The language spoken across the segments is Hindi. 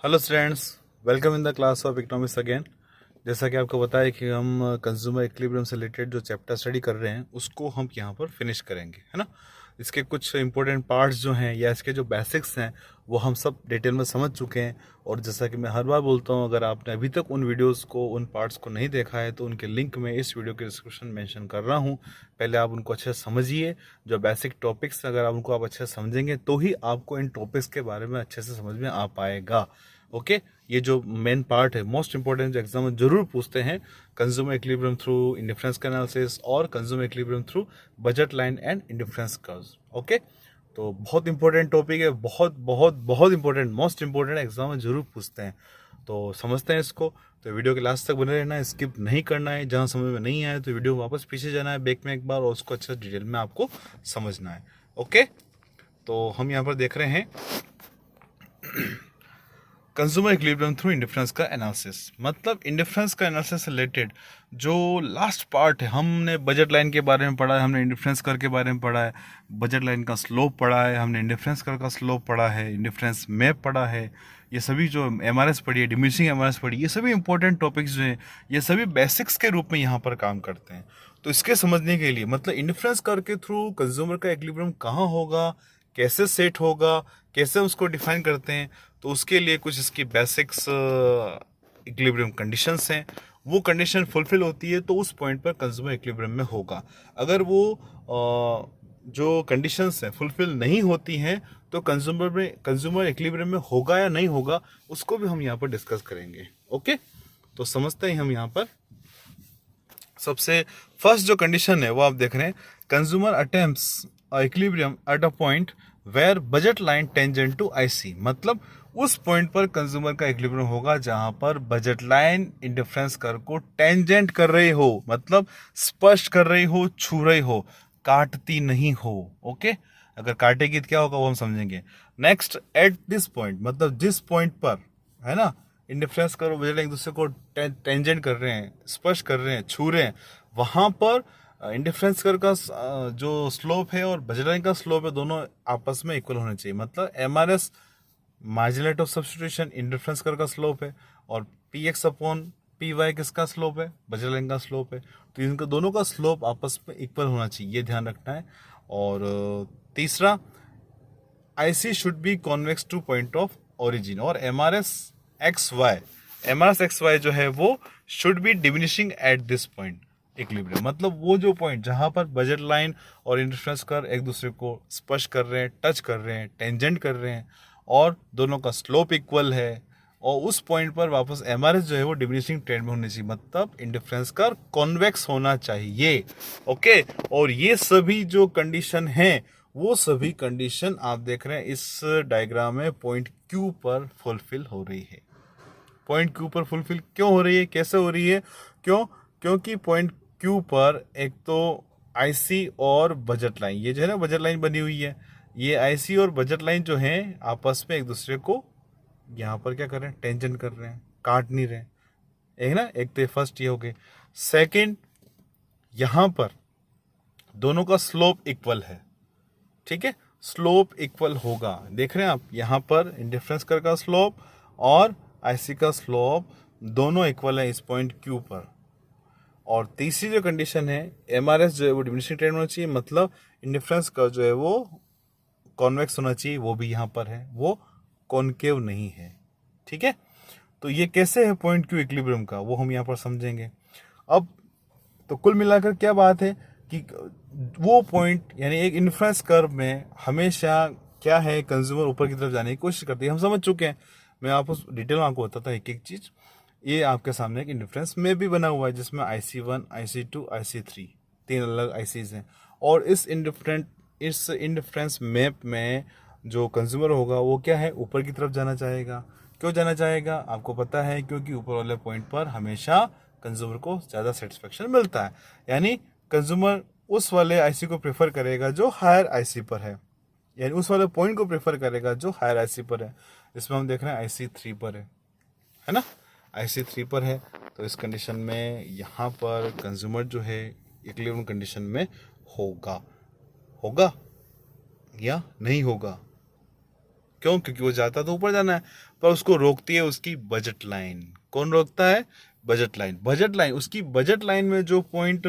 Hello students, welcome in the class of economics again. जैसा कि आपको पता है कि हम कंज्यूमर इक्विलिब्रियम से रिलेटेड जो चैप्टर स्टडी कर रहे हैं उसको हम यहाँ पर फिनिश करेंगे, है ना। इसके कुछ इंपॉर्टेंट पार्ट्स जो हैं या इसके जो बेसिक्स हैं वो हम सब डिटेल में समझ चुके हैं। और जैसा कि मैं हर बार बोलता हूँ, अगर आपने अभी तक उन वीडियोस को, उन पार्ट्स को नहीं देखा है तो उनके लिंक मैं इस वीडियो के डिस्क्रिप्शन में मेंशन कर रहा हूँ। पहले आप उनको अच्छे से समझिए। जो बेसिक टॉपिक्स अगर आप उनको अच्छे से समझेंगे तो ही आपको इन टॉपिक्स के बारे में अच्छे से समझ में आ पाएगा। ओके ये जो मेन पार्ट है, मोस्ट इंपॉर्टेंट, जो एग्जाम में जरूर पूछते हैं, कंज्यूमर इक्विलिब्रियम थ्रू इंडिफरेंस का एनालिसिस और consumer equilibrium through budget line and indifference curves. Okay, तो बहुत इंपॉर्टेंट टॉपिक है, बहुत बहुत बहुत इंपॉर्टेंट, मोस्ट इंपॉर्टेंट, एग्जाम में जरूर पूछते हैं। तो समझते हैं इसको। तो वीडियो के लास्ट तक बने रहना है, स्किप नहीं करना है। जहाँ समझ में नहीं आए तो वीडियो वापस पीछे जाना है बैक में एक बार और उसको अच्छे डिटेल में आपको समझना है। ओके, तो हम यहाँ पर देख रहे हैं कंज्यूमर इक्विलिब्रियम थ्रू इंडिफरेंस का एनालिसिस। मतलब इंडिफरेंस का एनालिसिस से रिलेटेड जो लास्ट पार्ट है, हमने बजट लाइन के बारे में पढ़ा है, हमने इंडिफरेंस कर के बारे में पढ़ा है, बजट लाइन का स्लोप पढ़ा है, हमने इंडिफरेंस कर का स्लोप पढ़ा है, इंडिफरेंस मैप पढ़ा है। ये सभी जो एमआरएस पढ़ी है, डिमिनिशिंग एमआरएस पढ़ी, ये सभी इंपॉर्टेंट टॉपिक्स जो हैं ये सभी बेसिक्स के रूप में यहाँ पर काम करते हैं। तो इसके समझने के लिए, मतलब इंडिफरेंस कर के थ्रू कंज्यूमर का इक्विलिब्रियम कहाँ होगा, कैसे सेट होगा, कैसे हम उसको डिफाइन करते हैं, तो उसके लिए कुछ इसकी बेसिक्स इक्विलिब्रियम कंडीशंस हैं। वो कंडीशन फुलफिल होती है तो उस पॉइंट पर कंज्यूमर इक्विलिब्रियम में होगा। अगर वो जो कंडीशंस हैं फुलफिल नहीं होती हैं तो कंज्यूमर इक्विलिब्रियम में होगा या नहीं होगा, उसको भी हम यहाँ पर डिस्कस करेंगे। ओके, तो समझते हैं हम यहाँ पर। सबसे फर्स्ट जो कंडीशन है वो आप देख रहे हैं, consumer attempts equilibrium at a point where budget line tangent to IC. मतलब उस पॉइंट पर कंज्यूमर का इक्विलिब्रियम होगा जहां पर बजट लाइन इंडिफरेंस कर को टेंजेंट कर रही हो, मतलब स्पर्श कर रही हो, छू रही हो, काटती नहीं हो। ओके, अगर काटेगी तो क्या होगा वो हम समझेंगे। नेक्स्ट, एट दिस पॉइंट, मतलब जिस पॉइंट पर, है ना, इंडिफरेंस करो बजट लाइन एक दूसरे को टेंजेंट कर रहे हैं, स्पर्श कर रहे हैं, छू रहे हैं, वहां पर इंडिफरेंस कर का जो स्लोप है और बजट लाइन का स्लोप है दोनों आपस में इक्वल होने चाहिए। मतलब MRS marginal rate of substitution indifference कर का स्लोप है और P X upon P Y किसका स्लोप है, बजट लाइन का स्लोप है। तो इनका दोनों का स्लोप आपस में इक्वल होना चाहिए, ये ध्यान रखना है। और तीसरा, IC should be convex two point of origin. और एमआरएस एक्स वाई जो है वो should be diminishing at this point equilibrium. मतलब वो जो पॉइंट जहां पर बजट लाइन और इंडिफरेंस कर एक दूसरे को स्पर्श कर रहे हैं, टच कर रहे हैं, टेंजेंट कर रहे हैं और दोनों का स्लोप इक्वल है, और उस पॉइंट पर वापस एमआरएस जो है वो डिमिनिशिंग ट्रेंड में होनी चाहिए, मतलब इंडिफरेंस कर कॉन्वेक्स होना चाहिए। ओके, और ये सभी जो कंडीशन हैं वो सभी कंडीशन आप देख रहे हैं इस डायग्राम में पॉइंट क्यू पर फुलफिल हो रही है। पॉइंट क्यू पर फुलफिल क्यों हो रही है, कैसे हो रही है, क्योंकि पॉइंट क्यू पर एक तो आईसी और बजट लाइन, ये जो है ना बजट लाइन बनी हुई है, ये आईसी और बजट लाइन जो है आपस में एक दूसरे को यहाँ पर क्या कर रहे हैं, टेंजेंट कर रहे हैं, काट नहीं रहे हैं। एक ना, एक तो फर्स्ट ये हो गए। सेकंड, यहाँ पर दोनों का स्लोप इक्वल है, ठीक है, स्लोप इक्वल होगा। देख रहे हैं आप यहाँ पर इंडिफरेंस कर का स्लोप और आईसी का स्लोप दोनों इक्वल है इस पॉइंट क्यू पर। और तीसरी जो कंडीशन है, एमआरएस जो है वो डिमिनिशिंग ट्रेंड होना चाहिए, मतलब इंडिफरेंस का जो है वो कॉन्वेक्स होना चाहिए, वो भी यहाँ पर है, वो कॉनकेव नहीं है। ठीक है, तो ये कैसे है पॉइंट क्यू इक्विलिब्रियम का, वो हम यहाँ पर समझेंगे। अब तो कुल मिलाकर क्या बात है कि वो पॉइंट यानी एक इन्फ्लुएंस कर्व में हमेशा क्या है, कंज्यूमर ऊपर की तरफ जाने की कोशिश करती है, हम समझ चुके हैं। मैं आपको डिटेल में आपको बताता एक एक चीज। ये आपके सामने एक इंडिफरेंस में भी बना हुआ है जिसमें IC1, IC2, IC3 तीन अलग आईसीज हैं। और इस इंडिफरेंस मैप में जो कंज्यूमर होगा वो क्या है, ऊपर की तरफ जाना चाहेगा। क्यों जाना चाहेगा, आपको पता है, क्योंकि ऊपर वाले पॉइंट पर हमेशा कंज्यूमर को ज़्यादा सेटिस्फेक्शन मिलता है। यानी कंज्यूमर उस वाले आईसी को प्रेफर करेगा जो हायर आईसी पर है, यानी उस वाले पॉइंट को प्रेफर करेगा जो हायर आईसी पर है। इसमें हम देख रहे हैं IC3 पर है ना, IC3 पर है। तो इस कंडीशन में यहाँ पर कंज्यूमर जो है इक्विलिब्रियम कंडीशन में होगा या नहीं होगा, क्यों? क्योंकि वो चाहता तो ऊपर जाना है, पर उसको रोकती है उसकी बजट लाइन। कौन रोकता है? Budget line. बजट लाइन, उसकी बजट लाइन में जो पॉइंट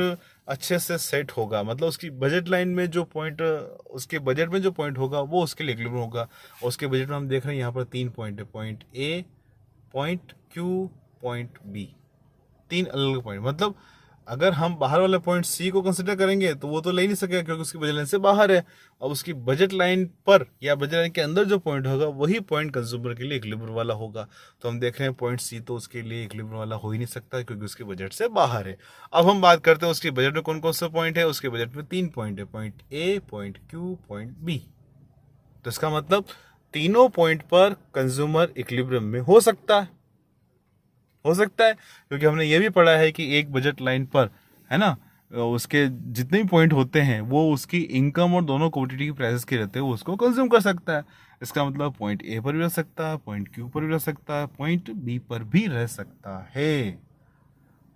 अच्छे से सेट होगा, मतलब उसकी बजट लाइन में जो पॉइंट, उसके बजट में जो पॉइंट होगा वो उसके लिए इक्विलिब्रियम होगा। और उसके बजट में हम देख रहे हैं यहाँ पर 3 पॉइंट है, point A, point Q, point B, 3 अलग अलग पॉइंट। मतलब अगर हम बाहर वाले पॉइंट सी को कंसिडर करेंगे तो वो तो ले नहीं सकेगा क्योंकि उसकी बजट लाइन से बाहर है। और उसकी बजट लाइन पर या बजट लाइन के अंदर जो पॉइंट होगा वही पॉइंट कंज्यूमर के लिए इक्विलिब्रियम वाला होगा। तो हम देख रहे हैं पॉइंट सी तो उसके लिए इक्विलिब्रियम वाला हो ही नहीं सकता क्योंकि उसके बजट से बाहर है। अब हम बात करते हैं उसके बजट में कौन कौन से पॉइंट है। उसके बजट में 3 पॉइंट है, point A, point Q, point B. तो इसका मतलब तीनों पॉइंट पर कंज्यूमर इक्विलिब्रियम में हो सकता है, क्योंकि हमने ये भी पढ़ा है कि एक बजट लाइन पर, है ना, उसके जितने भी पॉइंट होते हैं वो उसकी इनकम और दोनों कमोडिटी की प्राइसेस के रहते हैं, वो उसको कंज्यूम कर सकता है। इसका मतलब पॉइंट ए पर भी रह सकता है, पॉइंट क्यू पर भी रह सकता है, पॉइंट बी पर भी रह सकता है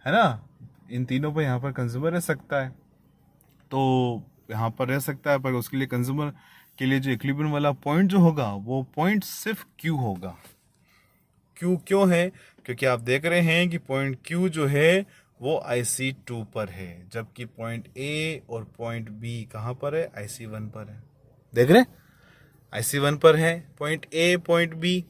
ना। इन तीनों पर यहाँ पर कंज्यूमर रह सकता है, तो यहाँ पर रह सकता है, पर उसके लिए कंज्यूमर के लिए जो इक्विलिब्रियम वाला पॉइंट जो होगा वो पॉइंट सिर्फ क्यू होगा। क्यू क्यों है? क्योंकि आप देख रहे हैं कि पॉइंट क्यू जो है वो IC2 पर है, जबकि पॉइंट ए और पॉइंट बी कहाँ पर है? IC1 पर है। देख रहे हैं, IC1 पर है पॉइंट ए, पॉइंट बी,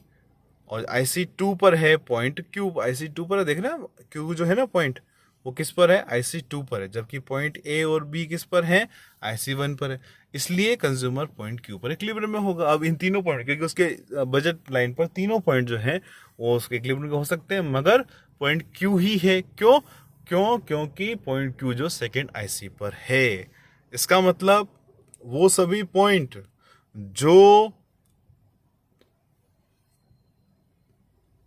और IC2 पर है पॉइंट क्यू। IC2 पर है, देख रहे हैं, क्यू जो है ना पॉइंट, वो किस पर है? IC2 पर है, जबकि पॉइंट ए और बी किस पर है? IC1 पर है। इसलिए कंज्यूमर पॉइंट क्यू पर इक्विलिब्रियम में होगा। अब इन तीनों पॉइंट, क्योंकि उसके बजट लाइन पर तीनों पॉइंट जो है वो उसके इक्विलिब्रियम हो सकते हैं, मगर पॉइंट क्यू ही है। क्यों? क्योंकि पॉइंट क्यू जो सेकेंड IC पर है। इसका मतलब वो सभी पॉइंट जो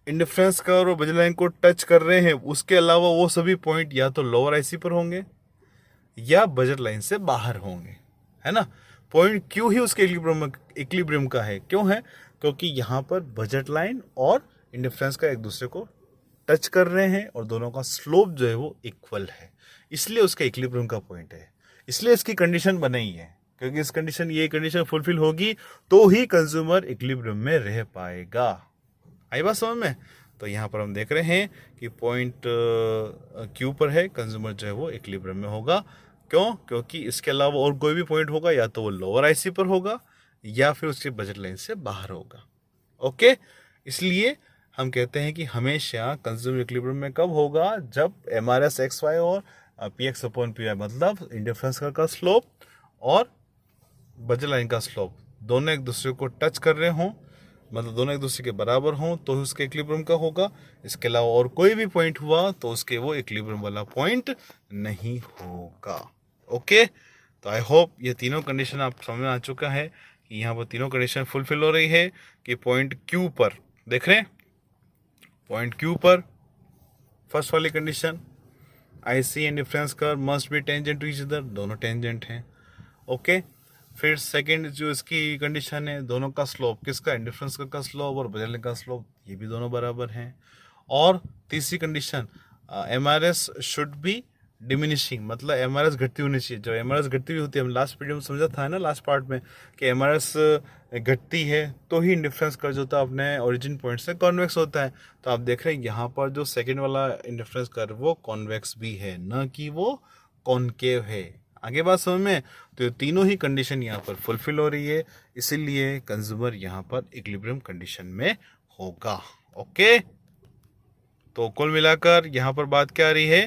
इंडिफरेंस कर्व और बजट लाइन को टच कर रहे हैं, उसके अलावा वो सभी पॉइंट या तो लोअर IC पर होंगे या बजट लाइन से बाहर होंगे, है ना। पॉइंट क्यू ही उसके इक्विलिब्रियम का है। क्यों है? क्योंकि यहाँ पर बजट लाइन और इंडिफरेंस का एक दूसरे को टच कर रहे हैं और दोनों का स्लोप जो है वो इक्वल है, इसलिए उसका इक्विलिब्रियम का पॉइंट है। इसलिए इसकी कंडीशन बनाई है, क्योंकि इस कंडीशन, ये कंडीशन फुलफिल होगी तो ही कंज्यूमर इक्विलिब्रियम में रह पाएगा। आई बात समझ में? तो यहाँ पर हम देख रहे हैं कि पॉइंट क्यू पर है, कंज्यूमर जो है वो इक्विलिब्रियम में होगा। क्यों? क्योंकि इसके अलावा और कोई भी पॉइंट होगा या तो वो लोअर IC पर होगा या फिर उसके बजट लाइन से बाहर होगा। ओके, इसलिए हम कहते हैं कि हमेशा कंज्यूमर इक्विलिब्रियम में कब होगा? जब MRS XY और PX/PY, मतलब इंडिफरेंस का स्लोप और बजट लाइन का स्लोप दोनों एक दूसरे को टच कर रहे हों, मतलब दोनों एक दूसरे के बराबर हों, तो उसके इक्विलिब्रियम का होगा। इसके अलावा और कोई भी पॉइंट हुआ तो उसके वो इक्विलिब्रियम वाला पॉइंट नहीं होगा। ओके, तो आई होप ये तीनों कंडीशन आप समझ में आ चुका है कि यहाँ पर तीनों कंडीशन फुलफिल हो रही है कि पॉइंट क्यू पर, देख रहे हैं, पॉइंट क्यू पर फर्स्ट वाली condition, IC and difference curve must be tangent to each other, दोनों टेंजेंट हैं। ओके, फिर सेकंड जो इसकी कंडीशन है, दोनों का स्लोप, किसका? इंडिफरेंस का स्लोप और बजट लाइन का स्लोप, ये भी दोनों बराबर हैं। और तीसरी condition, MRS should be diminishing, मतलब MRS घटती होनी चाहिए। जब MRS घटती हुई होती है, हम लास्ट वीडियो में समझा था ना, लास्ट पार्ट में, कि MRS घटती है तो ही इंडिफरेंस कर्व जो होता है अपने ओरिजिन पॉइंट से कॉन्वेक्स होता है। तो आप देख रहे हैं यहाँ पर जो सेकेंड वाला इंडिफरेंस कर्व वो कॉन्वेक्स भी है, न कि वो कॉनकेव है। आगे बात समझ में? तो ये तीनों ही कंडीशन यहाँ पर फुलफिल हो रही है, इसीलिए कंज्यूमर यहाँ पर इक्विलिब्रियम कंडीशन में होगा। ओके, तो कुल मिलाकर यहाँ पर बात क्या आ रही है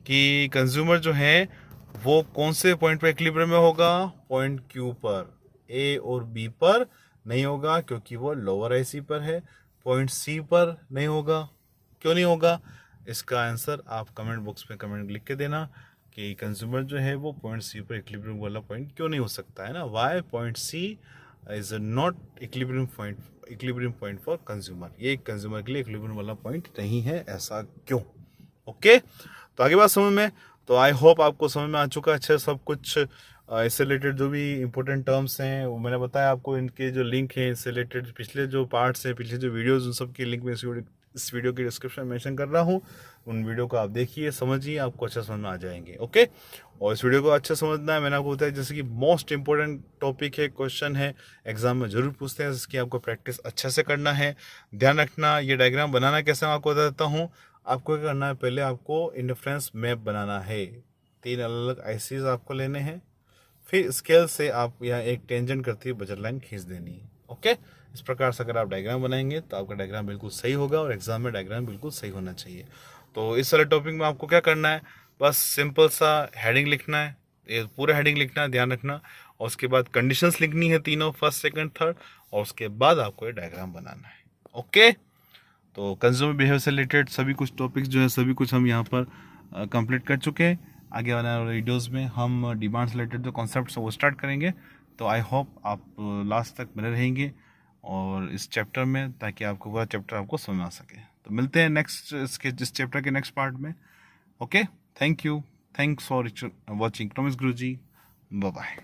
कि कंज्यूमर जो है वो कौन से पॉइंट पर इक्विलिब्रियम में होगा? पॉइंट क्यू पर, ए और बी पर नहीं होगा क्योंकि वो लोअर IC पर है। पॉइंट सी पर नहीं होगा। क्यों नहीं होगा? इसका आंसर आप कमेंट बॉक्स में कमेंट लिख के देना कि कंज्यूमर जो है वो पॉइंट सी पर इक्विलिब्रियम वाला पॉइंट क्यों नहीं हो सकता, है ना। Why point C is not equilibrium point for consumer, ये कंज्यूमर के लिए इक्विलिब्रियम वाला पॉइंट नहीं है, ऐसा क्यों? ओके, तो आगे बात समझ में? तो आई होप आपको समझ में आ चुका अच्छा सब कुछ। इससे रिलेटेड जो भी इंपॉर्टेंट टर्म्स हैं वो मैंने बताया आपको, इनके जो लिंक हैं इससे रिलेटेड, पिछले जो पार्ट्स हैं, पिछले जो वीडियोज़, उन सब के लिंक मैं इस इस वीडियो की डिस्क्रिप्शन में मेंशन कर रहा हूँ, उन वीडियो को आप देखिए, समझिए, आपको अच्छा समझ में आ जाएंगे। ओके, और इस वीडियो को अच्छा समझना है, मैंने आपको बताया जैसे कि मोस्ट इंपॉर्टेंट टॉपिक है, क्वेश्चन है, एग्जाम में जरूर पूछते हैं, जिसकी आपको प्रैक्टिस अच्छे से करना है। ध्यान रखना, ये डायग्राम बनाना कैसे मैं आपको बता देता हूँ। आपको क्या करना है, पहले आपको इंडिफरेंस मैप बनाना है, 3 अलग अलग आईसीज आपको लेने हैं, फिर स्केल से आप यहाँ एक टेंजेंट करती हुई बजट लाइन खींच देनी है। ओके, इस प्रकार से अगर आप डायग्राम बनाएंगे तो आपका डायग्राम बिल्कुल सही होगा और एग्जाम में डायग्राम बिल्कुल सही होना चाहिए। तो इस सारे टॉपिक में आपको क्या करना है, बस सिंपल सा हेडिंग लिखना है, ये पूरा हेडिंग लिखना है, ध्यान रखना, और उसके बाद कंडीशंस लिखनी है तीनों, फर्स्ट सेकंड थर्ड, और उसके बाद आपको ये डायग्राम बनाना है। ओके, तो कंज्यूमर बिहेवियर से रिलेटेड सभी कुछ टॉपिक्स जो है सभी कुछ हम यहाँ पर कंप्लीट कर चुके हैं। आगे आने वाले वीडियोज़ में हम डिमांड से रिलेटेड जो कॉन्सेप्ट है वो स्टार्ट करेंगे। तो आई होप आप लास्ट तक बने रहेंगे और इस चैप्टर में, ताकि आपको पूरा चैप्टर आपको समझ आ सके। तो मिलते हैं नेक्स्ट इस चैप्टर के नेक्स्ट पार्ट में। Okay, thank you, thanks for watching. Promise गुरुजी, बाय बाय।